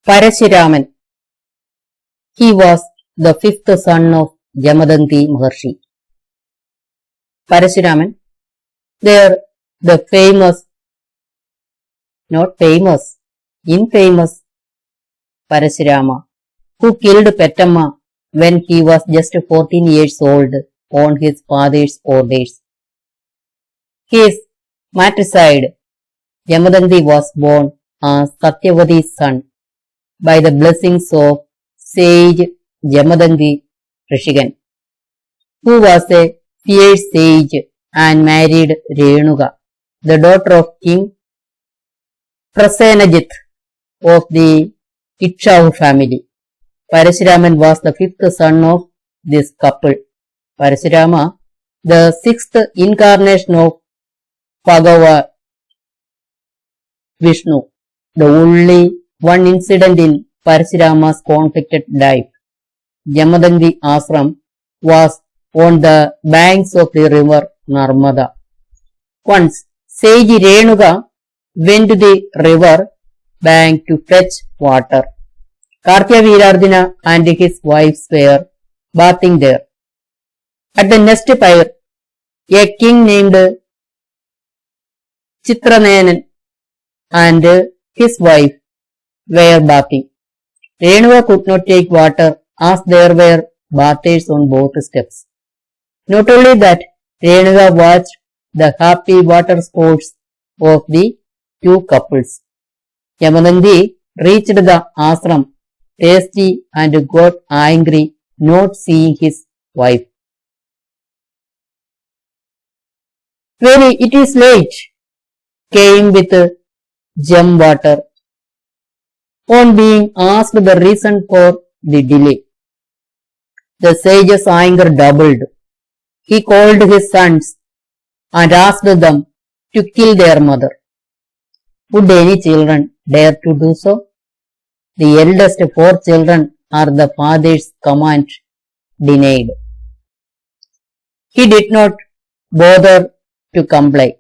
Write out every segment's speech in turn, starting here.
Parasuraman. He was the fifth son of Jamadagni Maharshi. Parasuraman, there the infamous Parasurama, who killed Petamma when he was just 14 years old on his father's orders. His matricide, Jamadagni was born as Satyavati's son by the blessings of sage Jamadagni Richikan, who was a fierce sage and married Renuka, the daughter of King Prasena Jit of the Ikshvaku family. Parasuraman was the fifth son of this couple. Parasurama, the sixth incarnation of Bhagavat.s, the only one incident in Parasurama's conflicted life. Jamadagni Ashram was on the banks of the river Narmada. Once, sage Renuka went to the river bank to fetch water. Kartyavirardhana and his wives were bathing there. At the next pier, a king named Chitranenan and his wife were bathing. Renuka could not take water as there were bathers on both steps. Not only that, Renuka watched the happy water sports of the two couples. Jamadagni reached the ashram thirsty and got angry not seeing his wife. When it is late, came with gem water. On being asked the reason for the delay, the sage's anger doubled. He called his sons and asked them to kill their mother. Would any children dare to do so? The eldest 4 children are the father's command denied. He did not bother to comply.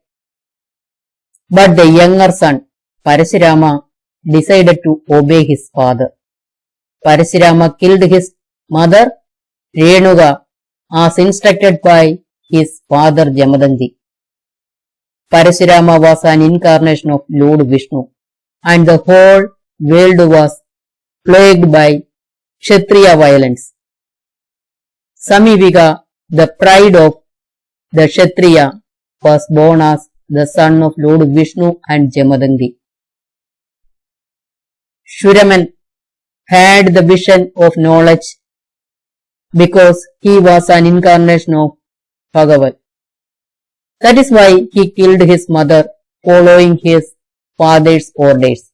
But the younger son, Parasurama, decided to obey his father. Parasurama killed his mother, Renuka, as instructed by his father Jamadagni. Parasurama was an incarnation of Lord Vishnu, and the whole world was plagued by Kshatriya violence. Samivika, the pride of the Kshatriya, was born as the son of Lord Vishnu and Jamadagni. Shuraman had the vision of knowledge because he was an incarnation of Bhagavat. That is why he killed his mother following his father's orders.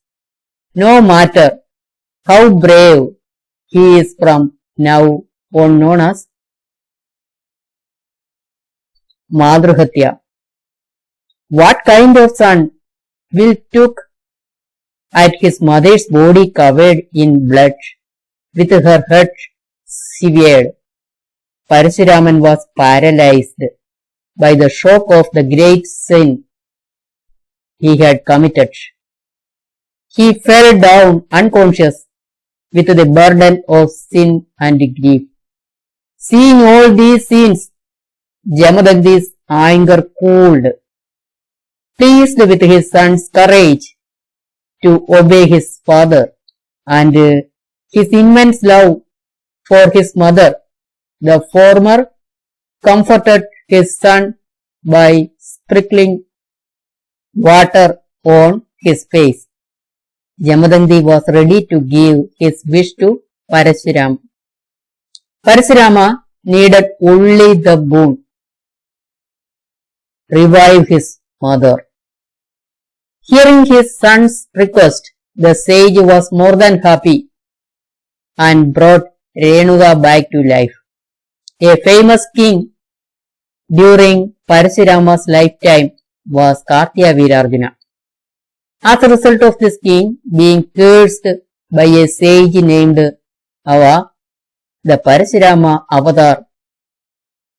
No matter how brave he is from now on known as Madruhatya. What kind of son will took at his mother's body covered in blood with her head severed? Parasuraman was paralyzed by the shock of the great sin he had committed. He fell down unconscious with the burden of sin and grief. Seeing all these scenes, Jamadagni's anger cooled. Pleased with his son's courage to obey his father and his immense love for his mother, the former comforted his son by sprinkling water on his face. Jamadagni was ready to give his wish to Parasurama. Parasurama needed only the boon. Revive his mother. Hearing his son's request, the sage was more than happy and brought Renuka back to life. A famous king during Parasurama's lifetime was Kartyavirardhana. As a result of this king being cursed by a sage named Ava, the Parasurama avatar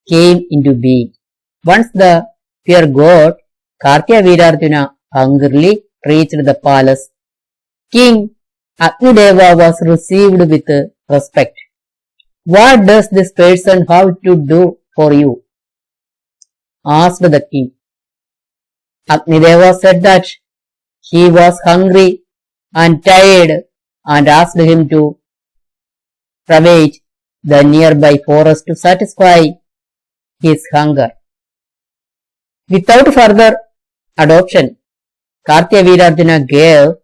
came into being. Once the pure god Kartyavirardhana hungrily reached the palace, King Agnideva was received with respect. What does this person have to do for you? Asked the king. Agnideva said that he was hungry and tired and asked him to ravage the nearby forest to satisfy his hunger. Without further adoption, Kartyavirarjuna gave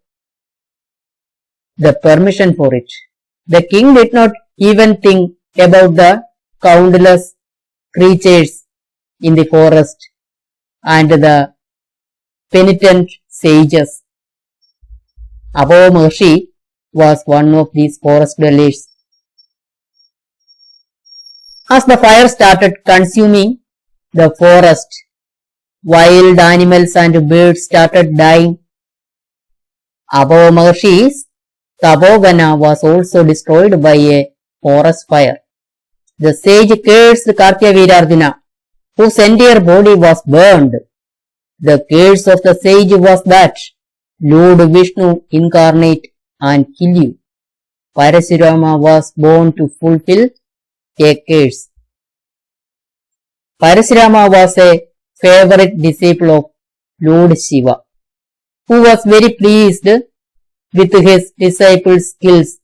the permission for it. The king did not even think about the countless creatures in the forest and the penitent sages. Abhava Maharshi was one of these forest dwellers. As the fire started consuming the forest, wild animals and birds started dying. Abhava Maharshi's Tabogana was also destroyed by a forest fire. The sage cursed Kartyavirarjuna, whose entire body was burned. The curse of the sage was that Lord Vishnu incarnate and kill you. Parasurama was born to fulfill a curse. Parasurama was a favorite disciple of Lord Shiva, who was very pleased with his disciples' skills,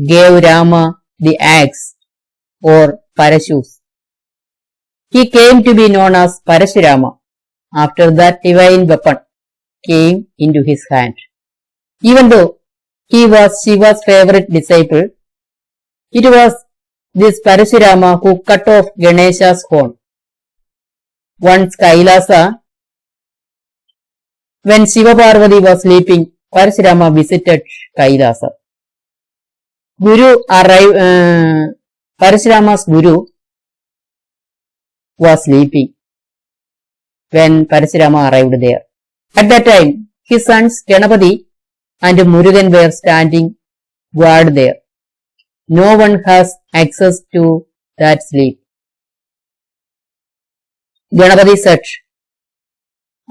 gave Rama the axe or parachutes. He came to be known as Parasurama after that divine weapon came into his hand. Even though he was Shiva's favorite disciple, it was this Parasurama who cut off Ganesha's horn. Once Kailasa, when Shiva Parvati was sleeping, Parasurama visited Kailasa. Parasurama's guru was sleeping when Parasurama arrived there. At that time, his sons Ganapati and Murugan were standing guard there. No one has access to that sleep. Ganapati said,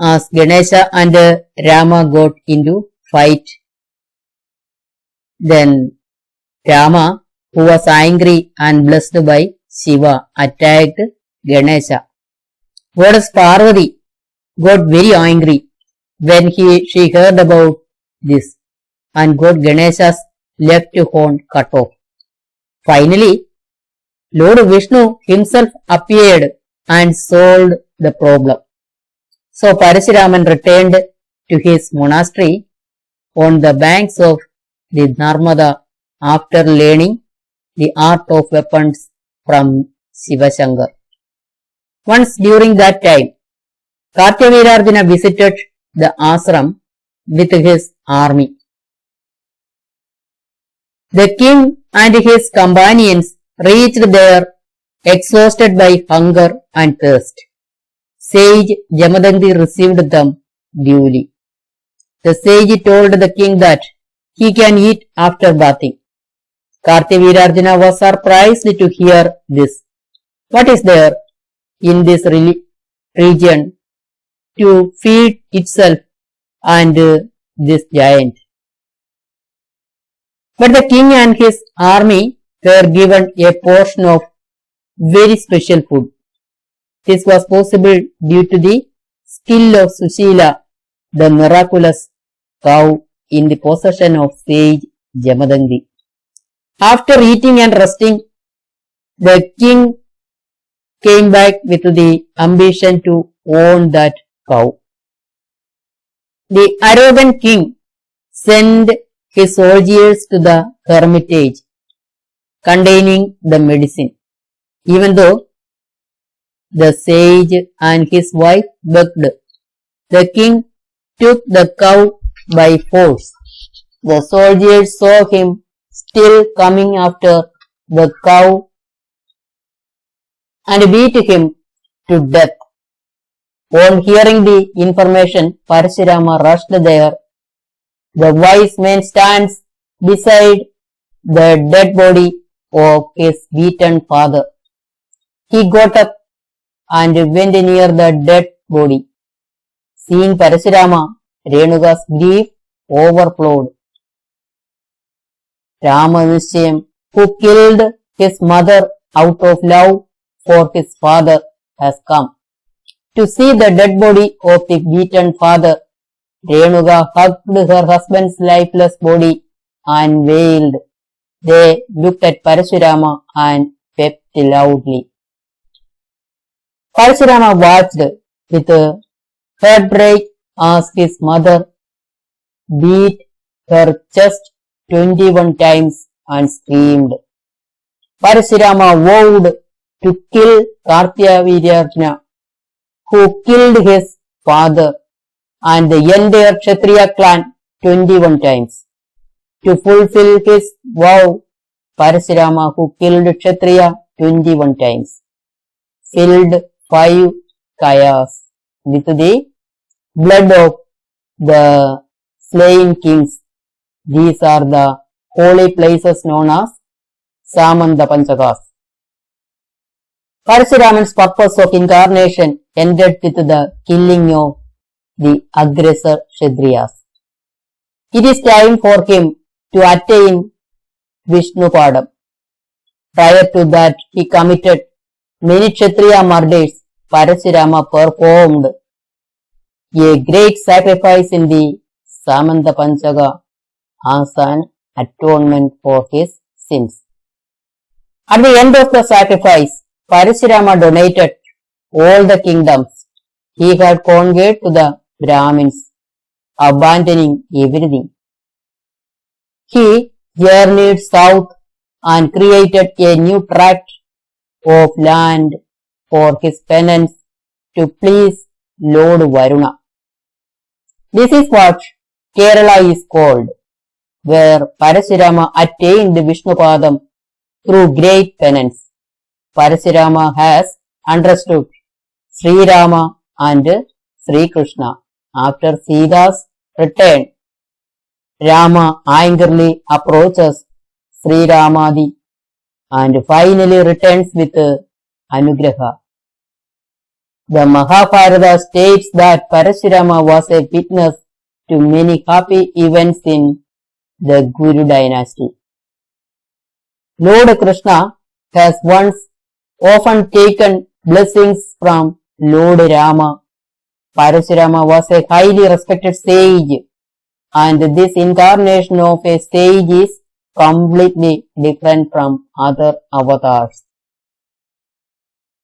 as Ganesha and Rama got into fight, then Rama, who was angry and blessed by Shiva, attacked Ganesha. Goddess Parvati got very angry when she heard about this and got Ganesha's left horn cut off. Finally, Lord Vishnu himself appeared and solved the problem. So Parashuraman returned to his monastery on the banks of the Narmada after learning the art of weapons from Shiva Shankar. Once during that time, Kartyavirarjuna visited the ashram with his army. The king and his companions reached there exhausted by hunger and thirst. Sage Jamadagni received them duly. The sage told the king that he can eat after bathing. Kartyavirarjuna was surprised to hear this. What is there in this region to feed itself and this giant? But the king and his army were given a portion of very special food. This was possible due to the skill of Sushila, the miraculous cow in the possession of sage Jamadagni. After eating and resting, the king came back with the ambition to own that cow. The arrogant king sent his soldiers to the hermitage containing the medicine. Even though the sage and his wife begged, the king took the cow by force. The soldiers saw him still coming after the cow and beat him to death. On hearing the information, Parasurama rushed there. The wise man stands beside the dead body of his beaten father. He got up and went near the dead body. Seeing Parasurama, Renuka's grief overflowed. Ramanishayam, who killed his mother out of love for his father, has come. To see the dead body of the beaten father, Renuka hugged her husband's lifeless body and wailed. They looked at Parasurama and wept loudly. Parasurama watched with heartbreak as his mother beat her chest 21 times and screamed. Parasurama vowed to kill Kartyavirya, who killed his father and the entire Kshatriya clan 21 times. To fulfill his vow, Parasurama, who killed Kshatriya 21 times, filled 5 kayas with the blood of the slain kings. These are the holy places known as Samanta Panchakas. Parashuraman's purpose of incarnation ended with the killing of the aggressor Kshatriyas. It is time for him to attain Vishnu Padam. Prior to that, he committed many Kshatriya murders. Parasurama performed a great sacrifice in the Samanta Panchaka as an atonement for his sins. At the end of the sacrifice, Parasurama donated all the kingdoms he had conquered to the Brahmins, abandoning everything. He journeyed south and created a new tract of land for his penance to please Lord Varuna. This is what Kerala is called, where Parasurama attained Vishnupadam through great penance. Parasurama has understood Sri Rama and Sri Krishna. After Sita's return, Rama angrily approaches Sri Ramadi and finally returns with Anugraha. The Mahabharata states that Parasurama was a witness to many happy events in the Guru dynasty. Lord Krishna has once often taken blessings from Lord Rama. Parasurama was a highly respected sage, and this incarnation of a sage is completely different from other avatars.